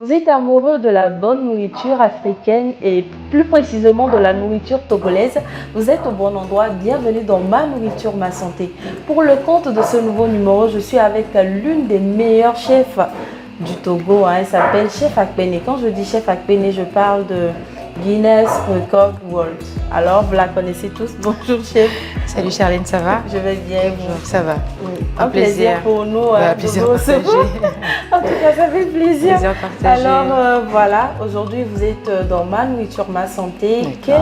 Vous êtes amoureux de la bonne nourriture africaine et plus précisément de la nourriture togolaise, vous êtes au bon endroit. Bienvenue dans Ma Nourriture, Ma Santé. Pour le compte de ce nouveau numéro, je suis avec l'une des meilleures chefs du Togo. Elle s'appelle Chef Akpene. Quand je dis Chef Akpene, je parle de Guinness Record World. Alors, vous la connaissez tous. Bonjour, chef. Salut Charlène, ça va? Je vais bien. Bonjour, ça va. Oui. Un plaisir pour nous. Un plaisir partagé. En tout cas, ça fait plaisir. Plaisir partagé. Alors, voilà, aujourd'hui, vous êtes dans Ma Nourriture, Ma Santé. Quel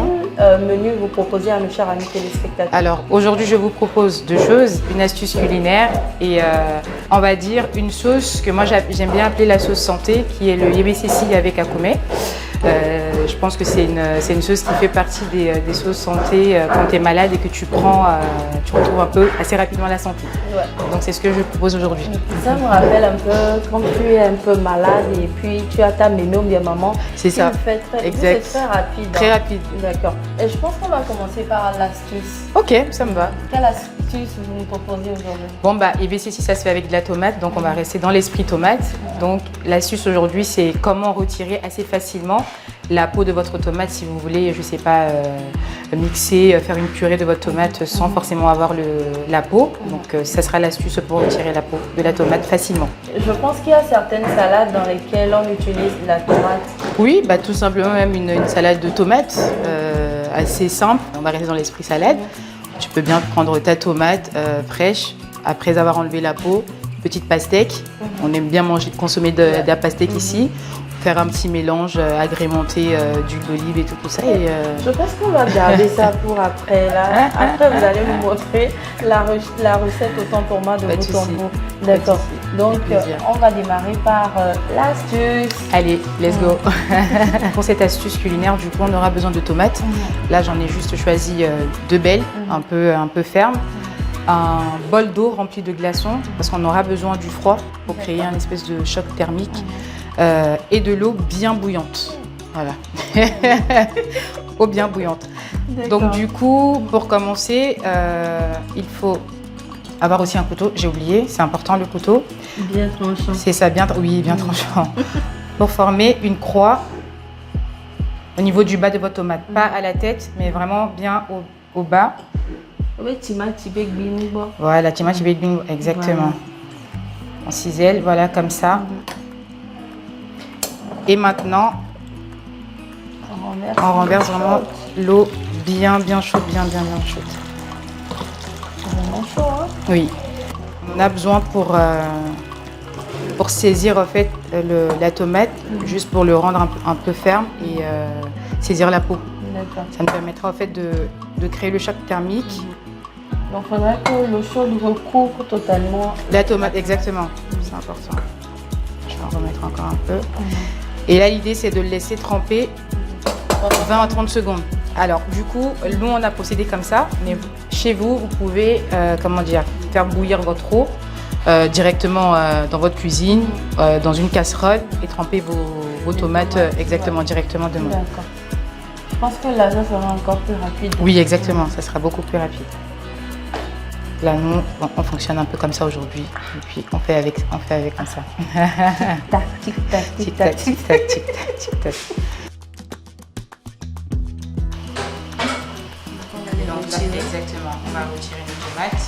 menu vous proposez à nos chers amis téléspectateurs? Alors, aujourd'hui, je vous propose deux choses. Une astuce culinaire et on va dire une sauce que moi j'aime bien appeler la sauce santé, qui est le yebesesi avec akome. Je pense que c'est une sauce qui fait partie des sauces santé quand tu es malade et que tu prends, tu retrouves un peu assez rapidement la santé. Ouais. Donc c'est ce que je propose aujourd'hui. Ça me rappelle un peu quand tu es un peu malade et puis tu as ta mémé ou bien maman. C'est ça. C'est très rapide. Très rapide. D'accord. Et je pense qu'on va commencer par l'astuce. Ok, ça me va. Quelle astuce vous nous proposez aujourd'hui? Bon bah yebesesi ça se fait avec de la tomate, donc on va rester dans l'esprit tomate. Donc l'astuce aujourd'hui c'est comment retirer assez facilement la peau de votre tomate si vous voulez, je sais pas, mixer, faire une purée de votre tomate sans forcément avoir la peau. Donc ça sera l'astuce pour retirer la peau de la tomate facilement. Je pense qu'il y a certaines salades dans lesquelles on utilise la tomate. Oui, bah tout simplement même une salade de tomates assez simple. On va rester dans l'esprit salade. Tu peux bien prendre ta tomate fraîche après avoir enlevé la peau, petite pastèque. On aime bien consommer de la pastèque ici. Faire un petit mélange agrémenté d'huile d'olive et tout ça. Et, Je pense qu'on va garder ça pour après. Là. Après, vous allez nous montrer la recette autant pour moi de bout en bout. D'accord. Donc, on va démarrer par l'astuce. Allez, let's go. Pour cette astuce culinaire, du coup, on aura besoin de tomates. Là, j'en ai juste choisi deux belles, un peu fermes. Un bol d'eau rempli de glaçons, parce qu'on aura besoin du froid pour créer un espèce de choc thermique. Et de l'eau bien bouillante. Voilà. Eau bien bouillante. Donc du coup, pour commencer, il faut avoir aussi un couteau. J'ai oublié, c'est important le couteau. Bien tranchant. C'est ça, bien tranchant. Pour former une croix au niveau du bas de votre tomate. Pas à la tête, mais vraiment bien au bas. Oui, timati big bingo. Voilà, timati big bingo, exactement. Voilà. On cisèle, voilà, comme ça. Et maintenant, on renverse vraiment l'eau bien chaude, bien chaude. Vraiment chaud, hein? Oui. On a besoin pour saisir en fait la tomate, juste pour le rendre un peu ferme et saisir la peau. Ça nous permettra en fait de créer le choc thermique. Donc il faudrait que l'eau chaude recouvre totalement la tomate, exactement. C'est important. Je vais en remettre encore un peu. Et là, l'idée, c'est de le laisser tremper 20 à 30 secondes. Alors, du coup, nous, on a procédé comme ça, mais chez vous, vous pouvez, faire bouillir votre eau directement dans votre cuisine, dans une casserole, et tremper vos tomates directement dedans. D'accord. Je pense que là, ça sera encore plus rapide. Oui, exactement, ça sera beaucoup plus rapide. Là, nous, on fonctionne un peu comme ça aujourd'hui. Et puis, on fait avec comme ça. Tac, tic, tac, tic, tac, tic, tac, tic, tac, tic, tac. Exactement. On va retirer nos tomates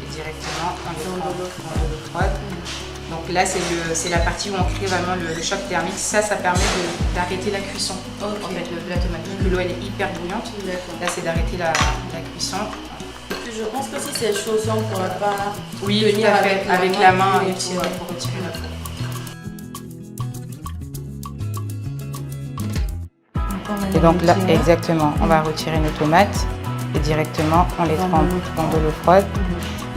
et directement on les prend dans l'eau froide. Donc là, c'est la partie où on crée vraiment le choc thermique. Ça permet d'arrêter la cuisson en fait, de la tomate. Vu que l'eau, elle est hyper bouillante. Là, c'est d'arrêter la cuisson. Je pense que si c'est chaud, on ne pourra pas tenir avec la main et tout pour retirer la peau. Et donc là, exactement, on va retirer nos tomates et directement on les trempe dans de l'eau froide.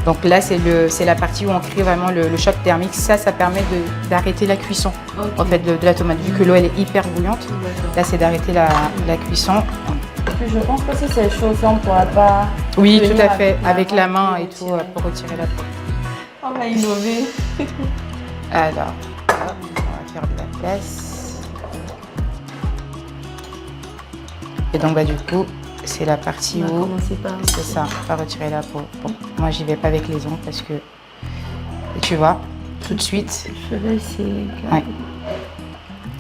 Donc là, c'est la partie où on crée vraiment le choc thermique. Ça permet d'arrêter la cuisson en fait, de la tomate. Vu que l'eau elle est hyper bouillante, là c'est d'arrêter la cuisson. Je pense que si c'est chaud, on ne pourra pas... Oui, tout à fait, avec la main et tout pour retirer la peau. On va innover. Alors, on va faire de la place. Et donc, du coup, c'est la partie où... C'est ça, on va retirer la peau. Bon, moi, j'y vais pas avec les ongles parce que... Tu vois, tout de suite... Je vais essayer. Ouais.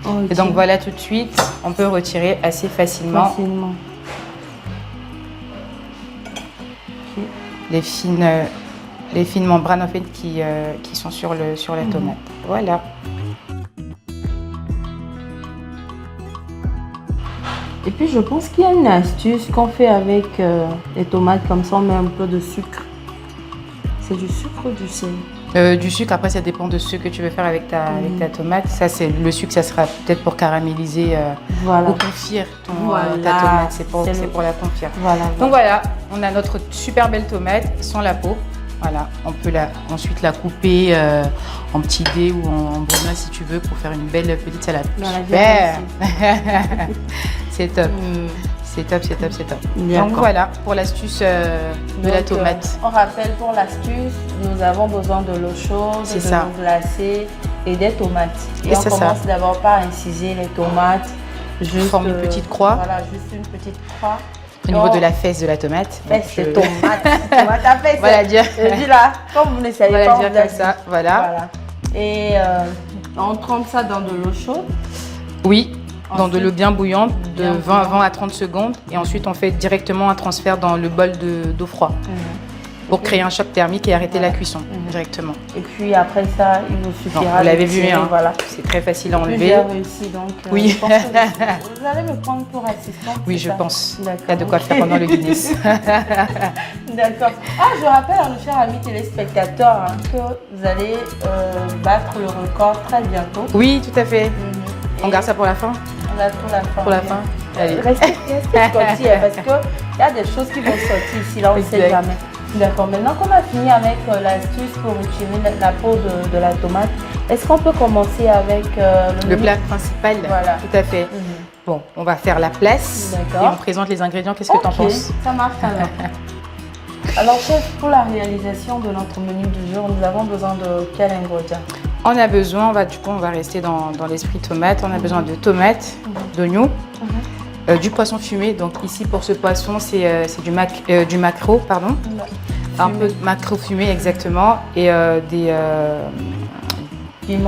Ok. Et donc voilà, tout de suite, on peut retirer assez facilement, les fines membranes en fait qui sont sur la tomate. Voilà. Et puis je pense qu'il y a une astuce qu'on fait avec les tomates, comme ça on met un peu de sucre. C'est du sucre ou du sel? Du sucre, après ça dépend de ce que tu veux faire avec ta tomate. Ça, c'est le sucre, ça sera peut-être pour caraméliser ou confire ta tomate. C'est pour la confire. Voilà. Donc voilà, on a notre super belle tomate sans la peau. Voilà, on peut ensuite la couper en petits dés ou en brunoise si tu veux pour faire une belle petite salade. Super. C'est top. C'est top, c'est top, c'est top. Donc voilà pour l'astuce de la tomate. On rappelle pour l'astuce, nous avons besoin de l'eau chaude, de l'eau glacée et des tomates. Et on commence d'abord par inciser les tomates. Juste forme une petite croix. Voilà, juste une petite croix. Au niveau de la fesse de la tomate. Fesse de tomate. Tomate à fesse. Voilà, dire. Je dis là, comme vous ne savez pas. Voilà, dire comme ça. Voilà. Et on trempe ça dans de l'eau chaude. Oui. Dans de l'eau bien bouillante, de 20 à 30 secondes. Et ensuite, on fait directement un transfert dans le bol d'eau froide pour créer un choc thermique et arrêter la cuisson directement. Et puis après ça, il vous suffira. Vous l'avez vu, hein, voilà. C'est très facile à enlever. J'ai réussi, donc oui. Je pense que vous allez me prendre pour assistante. Oui, je pense. Il y a de quoi faire pendant le Guinness. D'accord. Ah, je rappelle à nos chers amis téléspectateurs que vous allez battre le record très bientôt. Oui, tout à fait. On garde ça pour la fin? On garde pour la fin. Pour la fin? Allez. Restez scotché parce qu'il y a des choses qui vont sortir ici, là on ne sait jamais. D'accord, maintenant qu'on a fini avec l'astuce pour retirer la peau de la tomate, est-ce qu'on peut commencer avec le plat principal? Voilà. Tout à fait. Bon, on va faire la place et on présente les ingrédients. Qu'est-ce que tu en penses? Ça marche alors. Alors chef, pour la réalisation de notre menu du jour, nous avons besoin de quel ingrédient? On a besoin, on va rester dans l'esprit tomate. On a besoin de tomates, d'oignons, du poisson fumé. Donc ici pour ce poisson, c'est du maquereau, pardon. Un peu de maquereau fumé exactement. Et des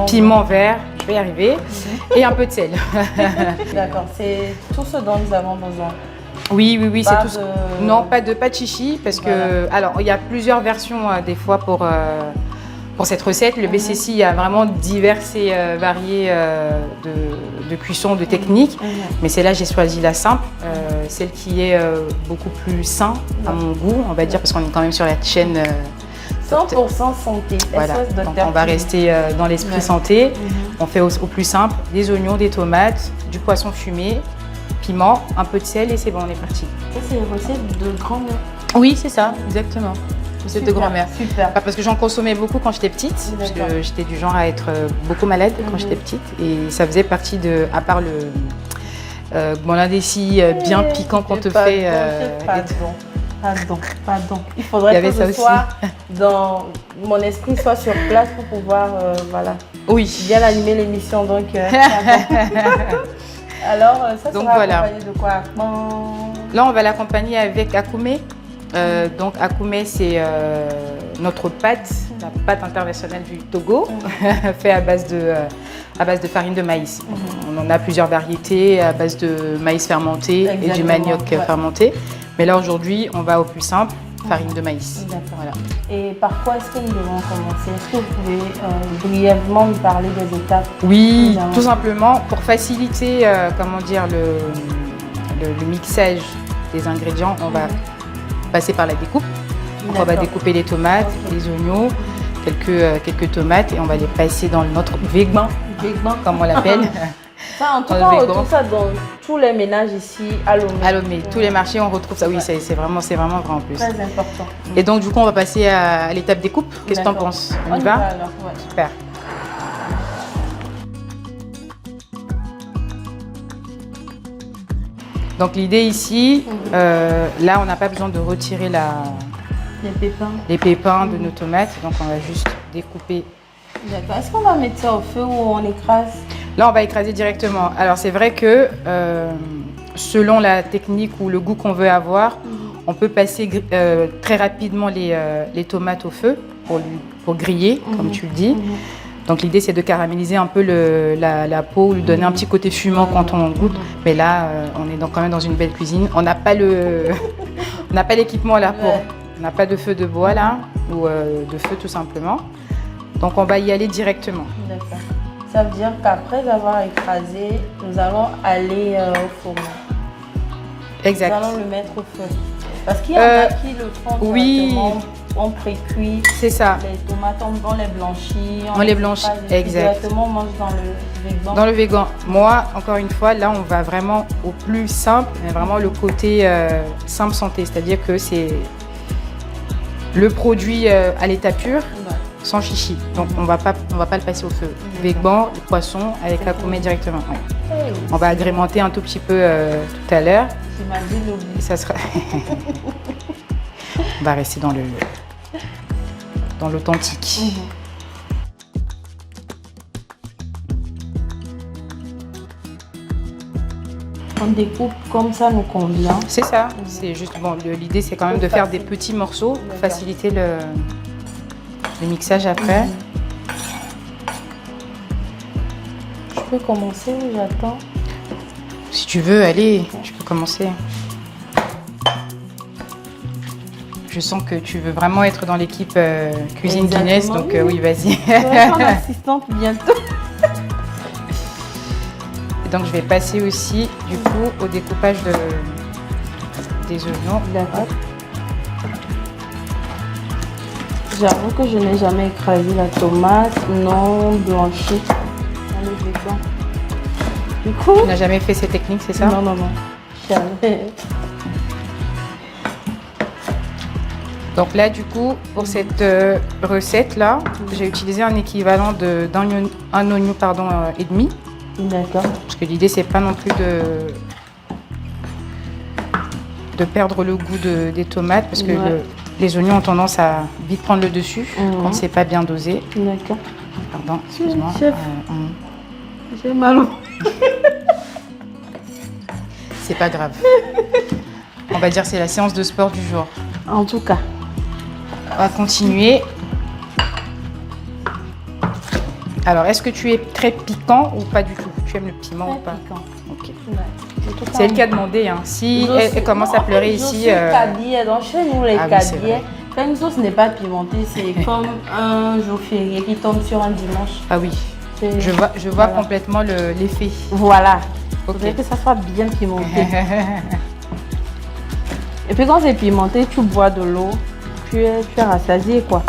piments verts, je vais y arriver. Et un peu de sel. D'accord, c'est tout ce dont nous avons besoin. Oui, c'est tout. Non, pas de chichi parce que alors il y a plusieurs versions des fois pour cette recette. Le BCC, il y a vraiment diverses et variées de cuisson, de techniques. Mais celle-là, j'ai choisi la simple, celle qui est beaucoup plus sain à mon goût, on va dire, parce qu'on est quand même sur la chaîne 100% santé. Voilà, donc on va rester dans l'esprit santé. On fait au plus simple, des oignons, des tomates, du poisson fumé, piment, un peu de sel et c'est bon, on est parti. Ça, c'est une recette de grand-mère. Oui, c'est ça, exactement. Recette de grand-mère. Super. Parce que j'en consommais beaucoup quand j'étais petite, parce que j'étais du genre à être beaucoup malade quand j'étais petite. Et ça faisait partie de, à part le l'indécis bien piquant qu'on te fait. Pardon. Il faudrait que ce soit dans mon esprit soit sur place pour pouvoir bien animer l'émission. Donc, alors, ça sera accompagné de quoi? Là, on va l'accompagner avec akoumé. Donc akoumé, c'est notre pâte, la pâte internationale du Togo, fait à base de farine de maïs. On en a plusieurs variétés à base de maïs fermenté et du manioc fermenté. Mais là aujourd'hui, on va au plus simple, farine de maïs. Voilà. Et par quoi est-ce que nous devons commencer? Est-ce que vous pouvez brièvement nous parler des étapes? Oui, tout simplement pour faciliter le mixage des ingrédients, on va passer par la découpe. Donc on va découper les tomates, les oignons, quelques tomates et on va les passer dans notre végman comme on l'appelle. Ça, en tout cas, on retrouve ça dans tous les ménages ici à Lomé. À Lomé, tous les marchés, on retrouve ça. Oui, c'est vraiment vrai en plus. Très important. Et donc, du coup, on va passer à l'étape découpe. Qu'est-ce que tu en penses? On y va alors, Super. Donc, l'idée ici, là, on n'a pas besoin de retirer les pépins de nos tomates. Donc, on va juste découper. D'accord. Est-ce qu'on va mettre ça au feu ou on écrase? Là, on va écraser directement. Alors, c'est vrai que selon la technique ou le goût qu'on veut avoir, on peut passer très rapidement les tomates au feu pour griller, comme tu le dis. Donc l'idée c'est de caraméliser un peu la peau, lui donner un petit côté fumant quand on goûte. Mais là, on est quand même dans une belle cuisine. On n'a pas on n'a pas l'équipement là pour. On n'a pas de feu de bois là, ou de feu tout simplement. Donc on va y aller directement. D'accord. Ça veut dire qu'après avoir écrasé, nous allons aller au fourneau. Exact. Nous allons le mettre au feu. Parce qu'il y en a qui le font directement en pré-cuit. C'est ça. Les tomates, on les blanchit. On les blanchit, exact. Directement, on mange dans le végan. Dans le végan. Moi, encore une fois, là, on va vraiment au plus simple, mais vraiment le côté simple santé. C'est-à-dire que c'est le produit à l'état pur, sans chichi. Donc, on va pas le passer au feu. Végan, le poisson, avec la pommée directement. Ouais. On va agrémenter un tout petit peu tout à l'heure. J'imagine l'oubli. Ça sera... On va rester dans l'authentique. On découpe comme ça nous convient. C'est ça. C'est juste bon. L'idée c'est quand même de faire des petits morceaux, pour faciliter le mixage après. Je peux commencer ou j'attends? Si tu veux, allez, tu peux commencer. Je sens que tu veux vraiment être dans l'équipe cuisine Guinness, donc oui, vas-y. Je vais être assistante bientôt. Et donc je vais passer aussi du coup au découpage des oignons. D'accord. J'avoue que je n'ai jamais écrasé la tomate non blanchie dans le végan. Du coup, Tu n'as jamais fait ces techniques, c'est ça? non. Jamais. Donc là, du coup, pour cette recette-là, j'ai utilisé un équivalent d'un oignon et demi. D'accord. Parce que l'idée, c'est pas non plus de perdre le goût des tomates, parce que les oignons ont tendance à vite prendre le dessus quand c'est pas bien dosé. D'accord. Pardon, excuse-moi. Chef, j'ai mal au... C'est pas grave. On va dire que c'est la séance de sport du jour. En tout cas. On va continuer. Alors, est-ce que tu es très piquant ou pas du tout? Tu aimes le piment ou pas? Piquant. Ok. Ouais. C'est elle qui a demandé. Hein. Si elle commence à pleurer ici. Je suis cabier, donc chez nous les Ah oui, c'est cabiers, vrai. quand une sauce n'est pas pimentée, c'est comme un jour férié qui tombe sur un dimanche. Ah oui. C'est- Je vois voilà. complètement l'effet. Voilà. Il Ok. faudrait que ça soit bien pimenté. Et puis quand c'est pimenté, tu bois de l'eau, tu es rassasié quoi.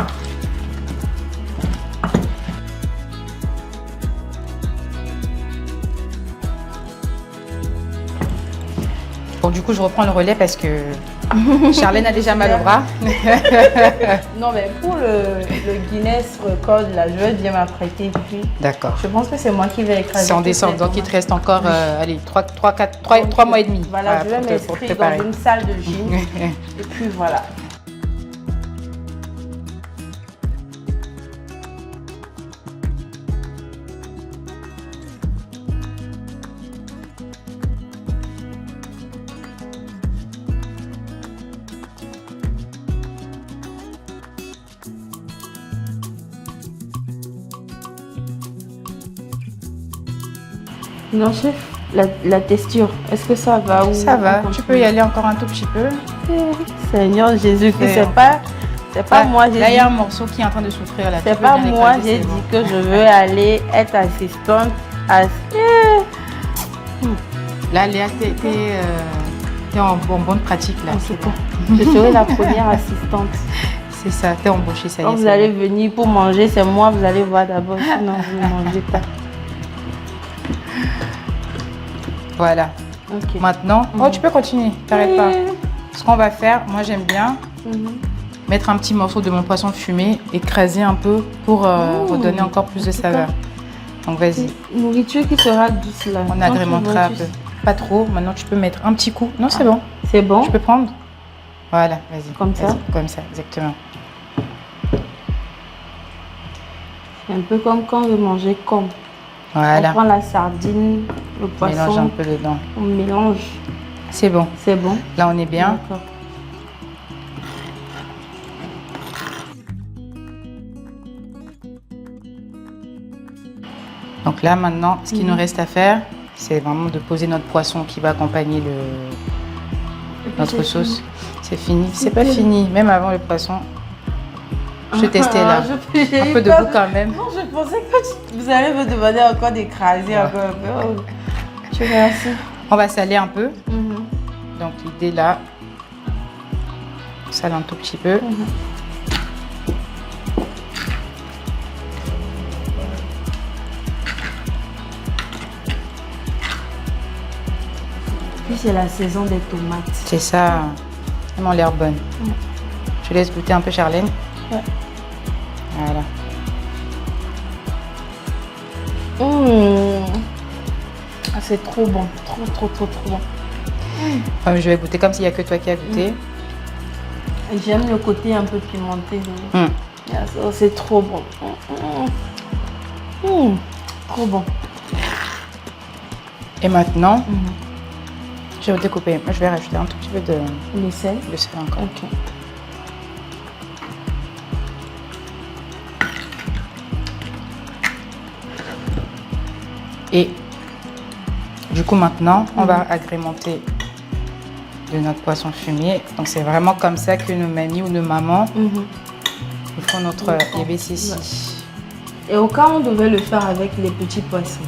Bon, du coup, je reprends le relais parce que Charlène a déjà mal au bras. Non mais pour le Guinness record là, je vais bien m'apprêter puis D'accord. je pense que c'est moi qui vais écraser. C'est en toutes décembre, les donc il te tomates. reste encore allez, 3 mois et demi. Voilà, je vais pour te m'inscrire préparer. dans une salle de gym et puis voilà. Non chef, la texture, est-ce que ça va ou Ça va, on tu continue? peux y aller encore un tout petit peu. Seigneur Jésus, que C'est- c'est pas moi, j'ai Là, il y a un dit, morceau qui est en train de souffrir. Là. Tu c'est peux pas bien moi, écraser, j'ai c'est dit bon. que je veux aller être assistante à... Là, Léa, t'es en bonne pratique. Là. En tout cas, je serai la première assistante. C'est ça, t'es embauchée, ça y est. Quand vous c'est allez bon. venir pour manger, c'est moi, vous allez voir d'abord, sinon vous ne mangez pas. Voilà. Ok. Maintenant, oh, tu peux continuer, t'arrêtes pas. Oui. Ce qu'on va faire, moi j'aime bien mettre un petit morceau de mon poisson fumé, écraser un peu pour redonner encore plus de saveur. Donc vas-y, Nourriture qui sera douce là. on Quand tu agrémentera un veux, peu. Pas trop, maintenant tu peux mettre un petit coup. Non, c'est bon. C'est bon? Tu peux prendre. Voilà, vas-y. Comme ça? Vas-y, comme ça, exactement. C'est un peu comme quand on veut manger comme. Voilà, On prend la sardine, le on mélange un poisson, peu dedans. on mélange. C'est bon. C'est bon? Là, on est bien. D'accord. Donc là, maintenant, ce qu'il nous reste à faire, c'est vraiment de poser notre poisson qui va accompagner notre sauce. C'est fini. C'est pas fini, même avant le poisson. Je testais là. Un peu de goût quand même. Non, je pensais que vous allez me demander encore d'écraser encore un peu. Oh. Je remercie. On va saler un peu. Donc l'idée là, on sale un tout petit peu. Puis c'est la saison des tomates. C'est ça, vraiment l'air bonne. Je laisse goûter un peu Charlène. Ouais. Voilà. Ah, c'est trop bon, trop bon. Je vais goûter comme s'il n'y a que toi qui as goûté. J'aime le côté un peu pimenté. C'est trop bon. Trop bon. Et maintenant, je vais découper. Je vais rajouter un tout petit peu de sel encore. Ok. Et du coup maintenant, on va agrémenter de notre poisson fumé. Donc c'est vraiment comme ça que nos mamies ou nos mamans font notre EBCC. Et au cas où on devait le faire avec les petits poissons?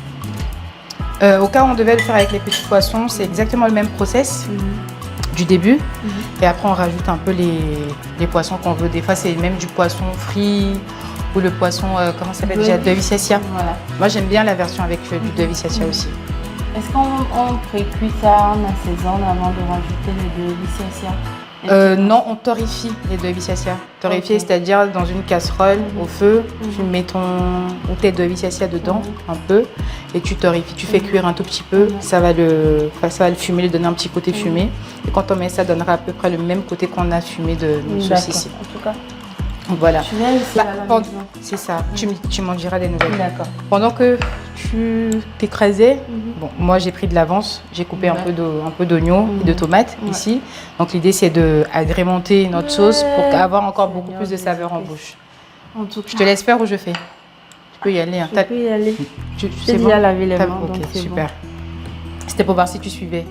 Au cas où on devait le faire avec les petits poissons, c'est exactement le même process du début. Et après on rajoute un peu les poissons qu'on veut. Des fois c'est même du poisson frit ou le poisson, comment ça s'appelle déjà, Devisacia. Voilà. Moi j'aime bien la version avec du Devisacia aussi. Est-ce qu'on pré-cuit ça, on assaisonne avant de rajouter les Devisacia? Non, on torréfie les Devisacia. Torréfier, c'est-à-dire dans une casserole au feu, tu mets tes Devisacia dedans un peu et tu torréfies. Tu fais cuire un tout petit peu, ça va le fumer, lui donner un petit côté fumé. Et quand on met ça, donnera à peu près le même côté qu'on a fumé de nos sauces ici. En tout cas. Voilà. Tu viens ici à la maison. C'est ça. Tu m'en diras des nouvelles. D'accord. Pendant que tu t'écrasais, bon, moi j'ai pris de l'avance, j'ai coupé un peu d'oignon et de tomates ici. Donc l'idée c'est de agrémenter notre sauce pour avoir encore beaucoup plus de saveur en bouche. En tout cas. Je te laisse faire ou je fais? Tu peux y aller. Hein. Je peux y aller. J'ai déjà lavé les mains. Ok, super. C'était pour voir si tu suivais.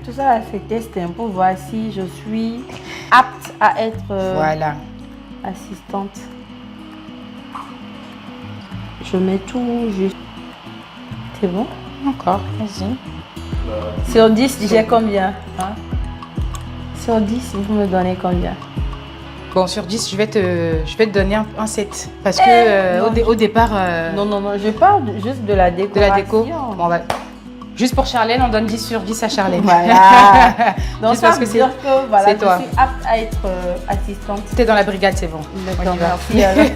Tout ça, c'est testé pour voir si je suis apte à être assistante. Je mets tout juste. C'est bon? Encore, vas-y. Sur 10, j'ai combien? Sur 10, vous me donnez combien? Bon, sur 10, je vais te donner un 7. Parce que au départ... Non, je parle juste de la décoration. De la déco. Bon, juste pour Charlène, on donne 10 sur 10 à Charlène. Voilà. Donc ça veut dire que c'est toi. Je suis apte à être assistante. T'es dans la brigade, c'est bon. D'accord, merci.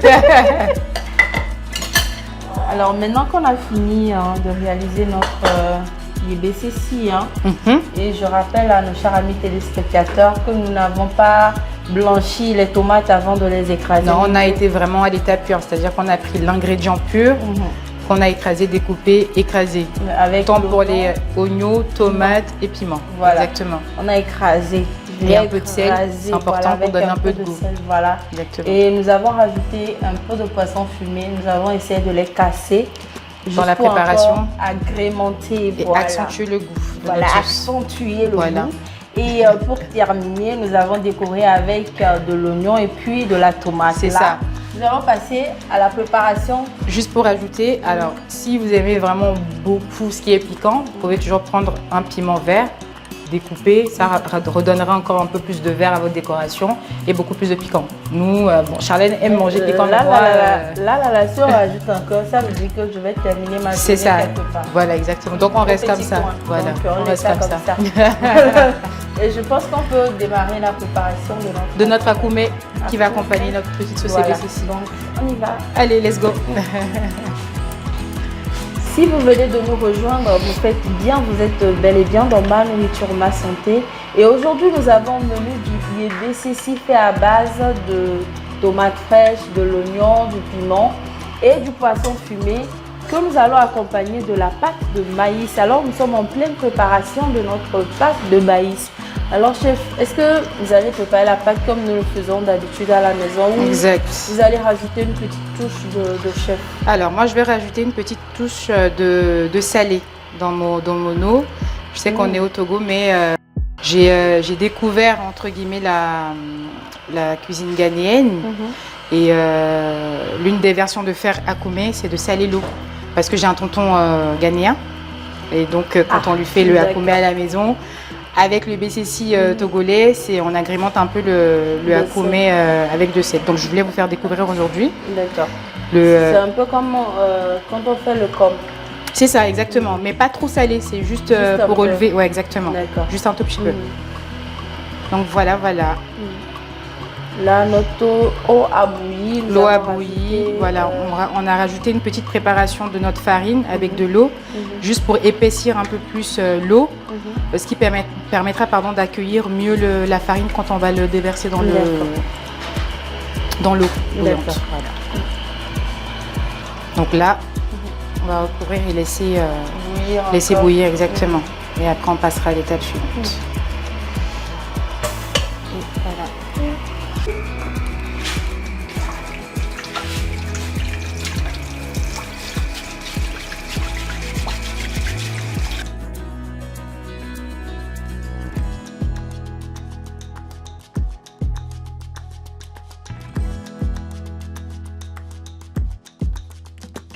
Alors maintenant qu'on a fini de réaliser notre EBCC, et je rappelle à nos chers amis téléspectateurs que nous n'avons pas blanchi les tomates avant de les écraser. Non, on a été vraiment à l'état pur, c'est-à-dire qu'on a pris l'ingrédient pur, qu'on a écrasé, découpé, écrasé. Avec tant pour les oignons, tomates et piments. Voilà. Exactement. On a écrasé. Et un peu de sel, c'est important pour donner un peu de goût. Sel, voilà. Exactement. Et nous avons rajouté un peu de poisson fumé. Nous avons essayé de les casser dans la préparation. Agrémenter et accentuer le goût. Voilà, accentuer le goût. Et pour terminer, nous avons décoré avec de l'oignon et puis de la tomate. C'est ça. Nous allons passer à la préparation. Juste pour ajouter, alors si vous aimez vraiment beaucoup ce qui est piquant, vous pouvez toujours prendre un piment vert, découpé, ça redonnera encore un peu plus de vert à votre décoration et beaucoup plus de piquant. Nous, Charlène aime manger piquant. Là, si on rajoute encore, ça veut dire que je vais terminer ma journée quelque part. Voilà, exactement. Donc on reste comme ça. Voilà, on reste comme ça. Et je pense qu'on peut démarrer la préparation de notre akoumé qui va accompagner notre petite sauce EBCC. Donc on y va. Allez, let's go. Si vous venez de nous rejoindre, vous faites bien, vous êtes bel et bien dans Ma Nourriture, Ma Santé. Et aujourd'hui, nous avons un menu du EBCC fait à base de tomates fraîches, de l'oignon, du piment et du poisson fumé que nous allons accompagner de la pâte de maïs. Alors, nous sommes en pleine préparation de notre pâte de maïs. Alors chef, est-ce que vous allez préparer la pâte comme nous le faisons d'habitude à la maison ou Exact. vous allez rajouter une petite touche de chef? Alors moi je vais rajouter une petite touche de salé dans mon eau. Je sais qu'on est au Togo, mais j'ai découvert entre guillemets la cuisine ghanéenne. Et l'une des versions de faire akoumé, c'est de saler l'eau. Parce que j'ai un tonton ghanéen. Et donc quand on lui fait le akoumé à la maison, avec le BCC togolais, on agrémente un peu le akoumé avec de sel. Donc je voulais vous faire découvrir aujourd'hui. D'accord. C'est un peu comme quand on fait le com. C'est ça, exactement. Mais pas trop salé, c'est juste pour relever. Ouais, exactement. D'accord. Juste un tout petit peu. Donc voilà. Là, notre eau a bouilli. L'eau a bouilli. Voilà, on a rajouté une petite préparation de notre farine avec de l'eau, juste pour épaissir un peu plus l'eau, ce qui permettra d'accueillir mieux la farine quand on va le déverser dans l'eau bouillante. Voilà. Donc là, on va recouvrir et laisser bouillir exactement. Et après, on passera à l'étape suivante. Et voilà.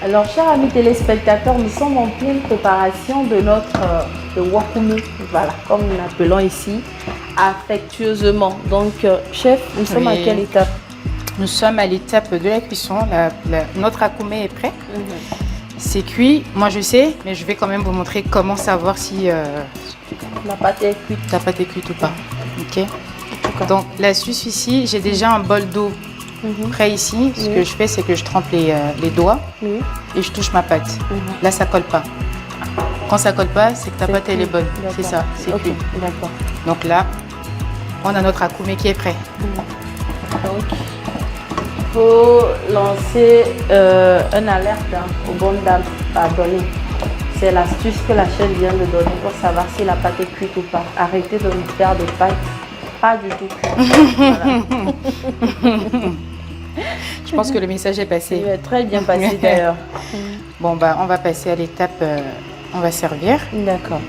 Alors, chers amis téléspectateurs, nous sommes en pleine préparation de notre wakoumé, voilà, comme nous l'appelons ici, affectueusement. Donc, chef, nous sommes à quelle étape? Nous sommes à l'étape de la cuisson. Notre akoumé est prêt. C'est cuit. Moi, je sais, mais je vais quand même vous montrer comment savoir si la pâte est cuite. La pâte est cuite ou pas. Ok. Donc, l'astuce ici, j'ai déjà un bol d'eau prêt ici. Ce que je fais, c'est que je trempe les doigts et je touche ma pâte. Là, ça colle pas. Quand ça colle pas, c'est que ta pâte elle est bonne. C'est ça, c'est cuit. D'accord. Donc là, on a notre akoumé qui est prêt. Donc, il faut lancer une alerte aux bonnes dames. Pardonnez. C'est l'astuce que la chef vient de donner pour savoir si la pâte est cuite ou pas. Arrêtez de nous faire des pâtes pas du tout cuites. Voilà. Je pense que le message est passé. Il est très bien passé d'ailleurs. Bon, on va passer à l'étape, on va servir. D'accord.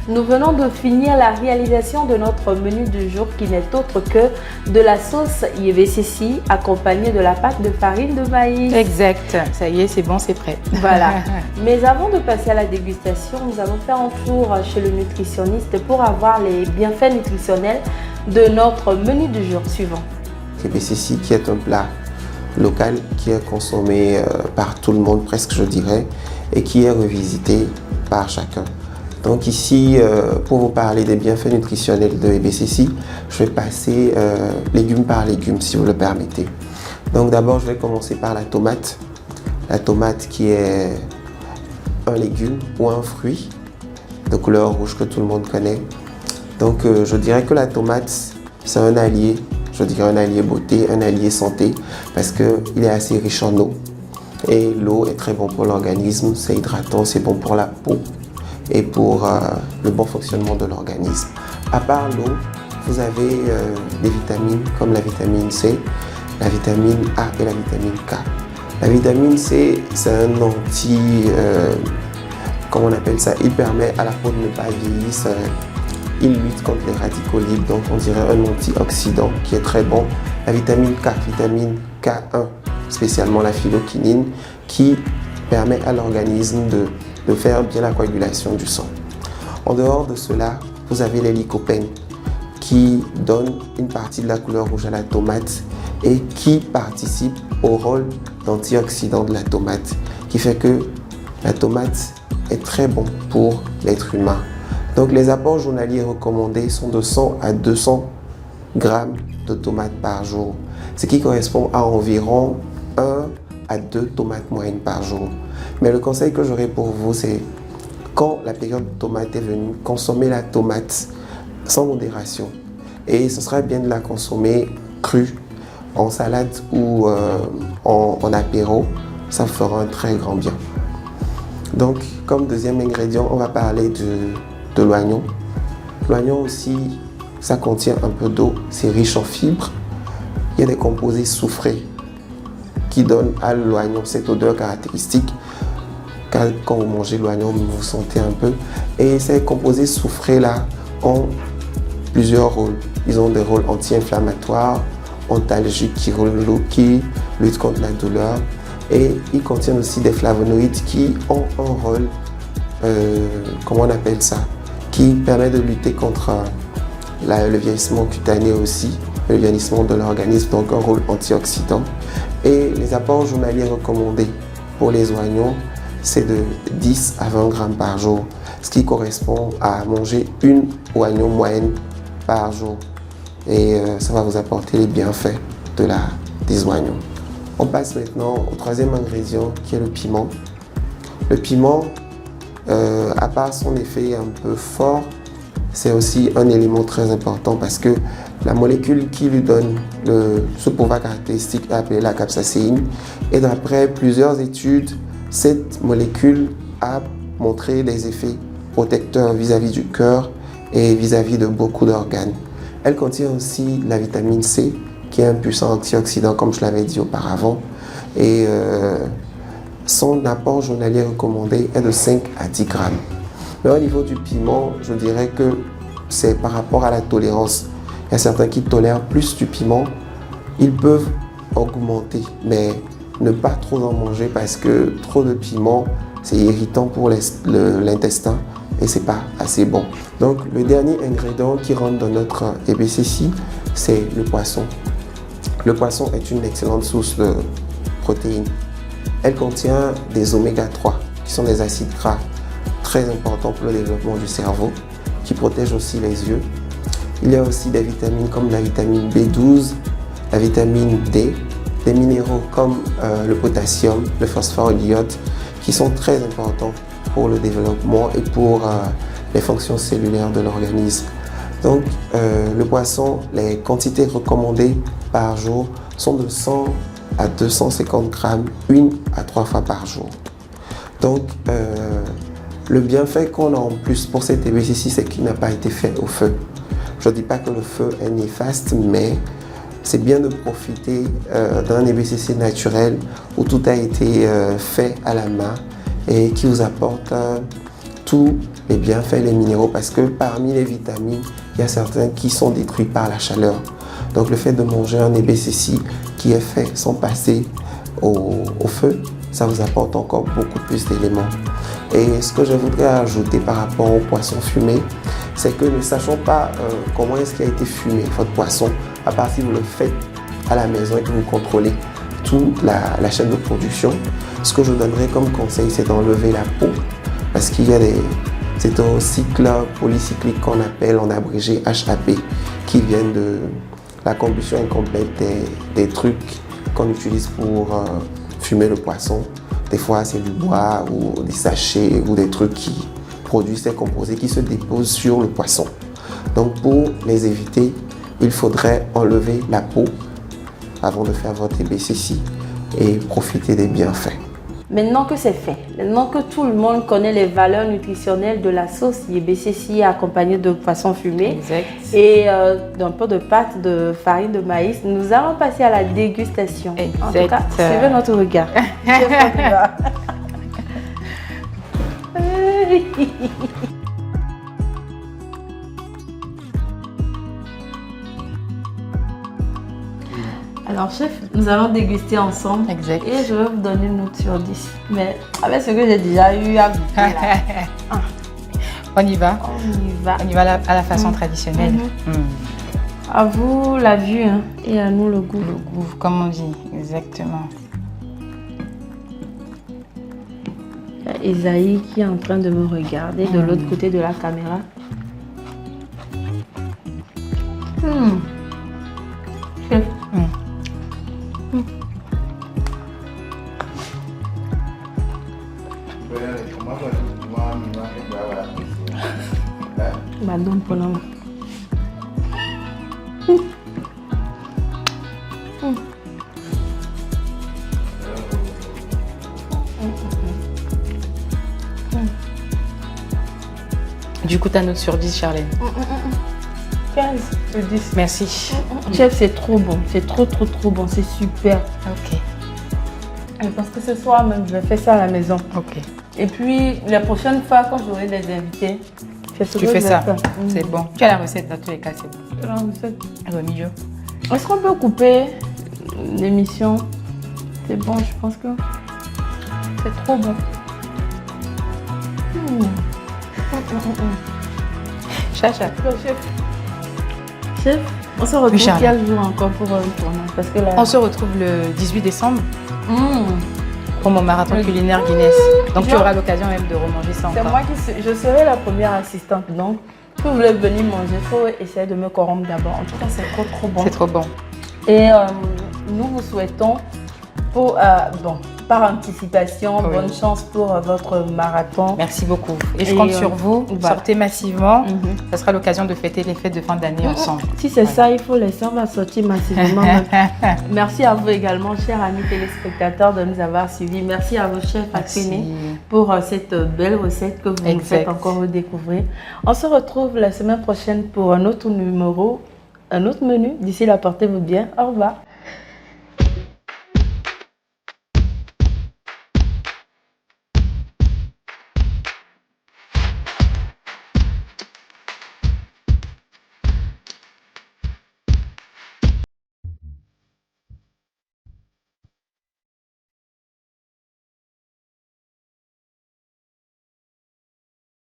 Nous venons de finir la réalisation de notre menu du jour qui n'est autre que de la sauce YVCC accompagnée de la pâte de farine de maïs. Exact, ça y est, c'est bon, c'est prêt. Voilà. Mais avant de passer à la dégustation, nous allons faire un tour chez le nutritionniste pour avoir les bienfaits nutritionnels de notre menu du jour suivant. YVCC qui est un plat local qui est consommé par tout le monde presque je dirais et qui est revisité par chacun. Donc ici, pour vous parler des bienfaits nutritionnels de YVCC, je vais passer légume par légume si vous le permettez. Donc d'abord, je vais commencer par la tomate. La tomate qui est un légume ou un fruit de couleur rouge que tout le monde connaît. Donc je dirais que la tomate, c'est un allié, je dirais un allié beauté, un allié santé, parce qu'il est assez riche en eau. Et l'eau est très bon pour l'organisme, c'est hydratant, c'est bon pour la peau et pour le bon fonctionnement de l'organisme. À part l'eau, vous avez des vitamines comme la vitamine C, la vitamine A et la vitamine K. La vitamine C, c'est un comment on appelle ça, il permet à la peau de ne pas vieillir, il lutte contre les radicaux libres, donc on dirait un antioxydant qui est très bon. La vitamine K1, spécialement la phytoquinine, qui permet à l'organisme de faire bien la coagulation du sang. En dehors de cela, vous avez les lycopènes qui donnent une partie de la couleur rouge à la tomate et qui participent au rôle d'antioxydant de la tomate, qui fait que la tomate est très bon pour l'être humain. Donc les apports journaliers recommandés sont de 100 à 200 grammes de tomates par jour, ce qui correspond à environ 1 à 2 tomates moyennes par jour. Mais le conseil que j'aurais pour vous, c'est quand la période de tomate est venue, consommez la tomate sans modération. Et ce serait bien de la consommer crue, en salade ou en apéro. Ça fera un très grand bien. Donc, comme deuxième ingrédient, on va parler de l'oignon. L'oignon aussi, ça contient un peu d'eau, c'est riche en fibres. Il y a des composés soufrés qui donnent à l'oignon cette odeur caractéristique. Quand vous mangez l'oignon, vous vous sentez un peu. Et ces composés soufrés-là ont plusieurs rôles. Ils ont des rôles anti-inflammatoires, antalgiques qui luttent contre la douleur. Et ils contiennent aussi des flavonoïdes qui ont un rôle, comment on appelle ça, qui permet de lutter contre le vieillissement cutané aussi, le vieillissement de l'organisme, donc un rôle antioxydant. Et les apports journaliers recommandés pour les oignons, c'est de 10 à 20 grammes par jour, ce qui correspond à manger une oignon moyenne par jour. Et ça va vous apporter les bienfaits des oignons. On passe maintenant au troisième ingrédient qui est le piment. Le piment, à part son effet un peu fort, c'est aussi un élément très important parce que la molécule qui lui donne ce pouvoir caractéristique est appelée la capsaïcine. Et d'après plusieurs études, cette molécule a montré des effets protecteurs vis-à-vis du cœur et vis-à-vis de beaucoup d'organes. Elle contient aussi la vitamine C, qui est un puissant antioxydant, comme je l'avais dit auparavant. Et son apport journalier recommandé est de 5 à 10 grammes. Mais au niveau du piment, je dirais que c'est par rapport à la tolérance. Il y a certains qui tolèrent plus du piment. Ils peuvent augmenter, mais ne pas trop en manger parce que trop de piment, c'est irritant pour l'intestin et c'est pas assez bon. Donc le dernier ingrédient qui rentre dans notre EBCC, c'est le poisson. Le poisson est une excellente source de protéines. Elle contient des oméga 3, qui sont des acides gras très importants pour le développement du cerveau, qui protègent aussi les yeux. Il y a aussi des vitamines comme la vitamine B12, la vitamine D, des minéraux comme le potassium, le phosphore et l'iode, qui sont très importants pour le développement et pour les fonctions cellulaires de l'organisme. Donc, le poisson, les quantités recommandées par jour sont de 100 à 250 grammes, 1 à 3 fois par jour. Donc, le bienfait qu'on a en plus pour cet EBCC, c'est qu'il n'a pas été fait au feu. Je ne dis pas que le feu est néfaste, mais c'est bien de profiter d'un EBCC naturel où tout a été fait à la main et qui vous apporte tous les bienfaits, les minéraux, parce que parmi les vitamines, il y a certains qui sont détruits par la chaleur. Donc le fait de manger un EBCC qui est fait sans passer au feu, ça vous apporte encore beaucoup plus d'éléments. Et ce que je voudrais ajouter par rapport au poisson fumé, c'est que ne sachons pas comment est-ce qu'il a été fumé votre poisson, à part si vous le faites à la maison et que vous contrôlez toute la chaîne de production. Ce que je donnerais comme conseil, c'est d'enlever la peau, parce qu'il y a c'est un cycle polycyclique qu'on appelle en abrégé HAP, qui viennent de la combustion incomplète des trucs qu'on utilise pour fumer le poisson. Des fois, c'est du bois ou des sachets ou des trucs qui produisent ces composés qui se déposent sur le poisson. Donc, pour les éviter, il faudrait enlever la peau avant de faire votre EBCC et profiter des bienfaits. Maintenant que c'est fait, maintenant que tout le monde connaît les valeurs nutritionnelles de la sauce EBCC accompagnée de poisson fumé et d'un peu de pâte de farine de maïs, nous allons passer à la dégustation. En tout cas, suivez notre regard. Alors chef, nous allons déguster ensemble. Exact. Et je vais vous donner une note sur 10. Mais avec ce que j'ai déjà eu à goûter là. On y va. On y va. On y va à la façon traditionnelle. À vous la vue hein, et à nous le goût. Le goût, comme on dit, exactement. Esaïe qui est en train de me regarder de l'autre côté de la caméra. Chef. Madame Ponama. Du coup, ta note sur 10, Charlène? 15 sur 10. Merci. Chef, c'est trop bon. C'est trop bon. C'est super. Ok. Je pense que ce soir même, je vais faire ça à la maison. Ok. Et puis, la prochaine fois, quand j'aurai des invités, Tu fais ça. C'est bon. Tu as la recette dans tous les cas, c'est bon. La recette. Au milieu. Est-ce qu'on peut couper l'émission? C'est bon, je pense que c'est trop bon. Chacha. Chef, on se retrouve Charles. quel jour encore pour un tournage? Parce que là... On se retrouve le 18 décembre pour mon marathon culinaire Guinness. Donc tu auras l'occasion même de remanger ça C'est encore. moi je serai la première assistante. Donc, si vous voulez venir manger, il faut essayer de me corrompre d'abord. En tout cas, c'est trop bon. C'est trop bon. Et nous vous souhaitons, par anticipation, Oui. bonne chance pour votre marathon. Merci beaucoup. Et je compte sur vous. voilà. Sortez massivement. Ça sera l'occasion de fêter les fêtes de fin d'année ensemble. Si c'est ça, il faut laisser, on va sortir massivement. Merci à vous également, chers amis téléspectateurs, de nous avoir suivis. Merci à vos chefs Akene pour cette belle recette que vous nous faites encore redécouvrir. On se retrouve la semaine prochaine pour un autre numéro, un autre menu. D'ici là, portez-vous bien. Au revoir.